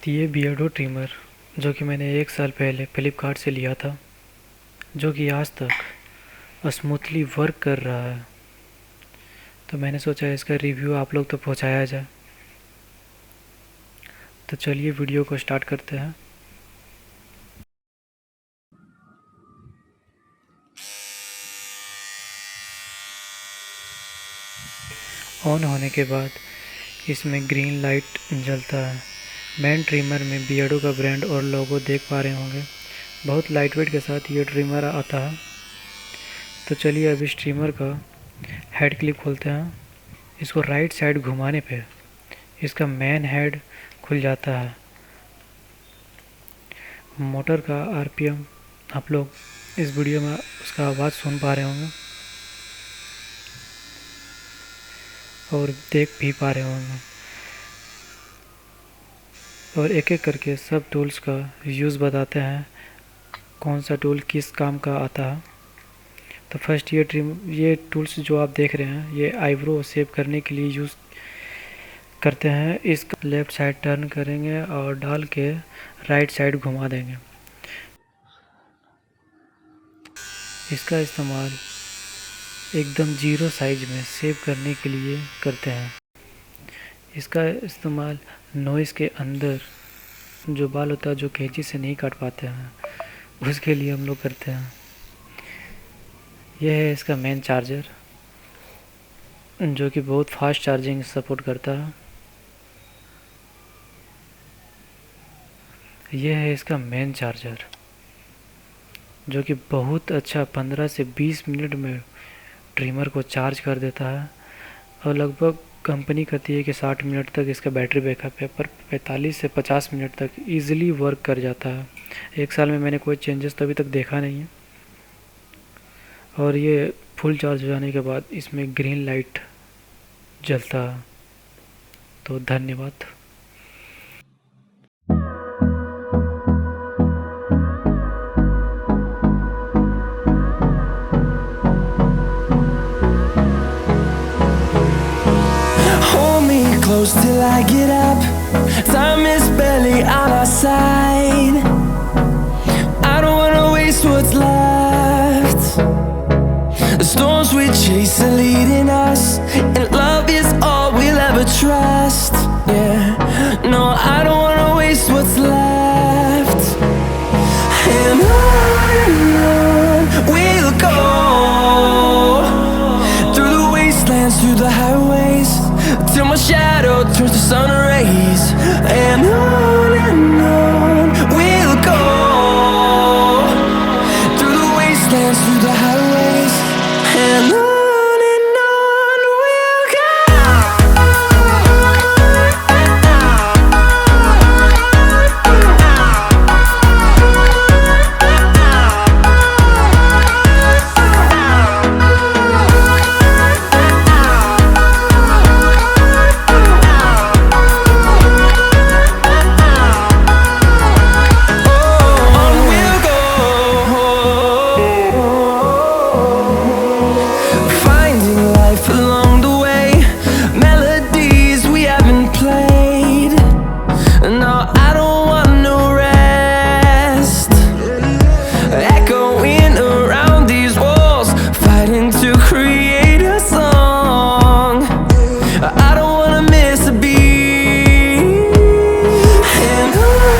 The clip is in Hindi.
ये बियर्डो ट्रिमर जो कि मैंने 1 साल पहले फ्लिपकार्ट से लिया था, जो कि आज तक स्मूथली वर्क कर रहा है। तो मैंने सोचा इसका रिव्यू आप लोग तक पहुंचाया जाए। तो चलिए वीडियो को स्टार्ट करते हैं। ऑन होने के बाद इसमें ग्रीन लाइट जलता है। मेन ट्रिमर में बियर्डो का ब्रांड और लोगो देख पा रहे होंगे। बहुत लाइट वेट के साथ ये ट्रिमर आता है। तो चलिए अब इस ट्रिमर का हेड क्लिप खोलते हैं। इसको राइट साइड घुमाने पे इसका मेन हेड खुल जाता है। मोटर का आरपीएम आप लोग इस वीडियो में उसका आवाज़ सुन पा रहे होंगे और देख भी पा रहे होंगे। और एक एक करके सब टूल्स का यूज़ बताते हैं, कौन सा टूल किस काम का आता है। तो फर्स्ट ये टूल्स जो आप देख रहे हैं ये आईब्रो शेप करने के लिए यूज़ करते हैं। इसका लेफ़्ट साइड टर्न करेंगे और डाल के राइट साइड घुमा देंगे। इसका इस्तेमाल एकदम जीरो साइज में सेव करने के लिए करते हैं। इसका इस्तेमाल नॉइज़ के अंदर जो बाल होता है जो कैंची से नहीं काट पाते हैं, उसके लिए हम लोग करते हैं। यह है इसका मेन चार्जर जो कि बहुत फास्ट चार्जिंग सपोर्ट करता है। यह है इसका मेन चार्जर जो कि बहुत अच्छा 15 से 20 मिनट में ट्रिमर को चार्ज कर देता है। और लगभग कंपनी कहती है कि 60 मिनट तक इसका बैटरी बैकअप है, पर 45 से 50 मिनट तक इजीली वर्क कर जाता है। 1 साल में मैंने कोई चेंजेस तो अभी तक देखा नहीं है। और ये फुल चार्ज हो जाने के बाद इसमें ग्रीन लाइट जलता है। तो धन्यवाद। Hold me close till I get up. Time is barely on our side. I don't wanna waste what's left. The storms we chase are leading us, and love is all we'll ever trust. Yeah, no, I don't wanna waste what's left. And on we'll go, through the wastelands, through the highways, till my shadow turns to sun rays. And on we'll go, through the wastelands, through the highways, and on.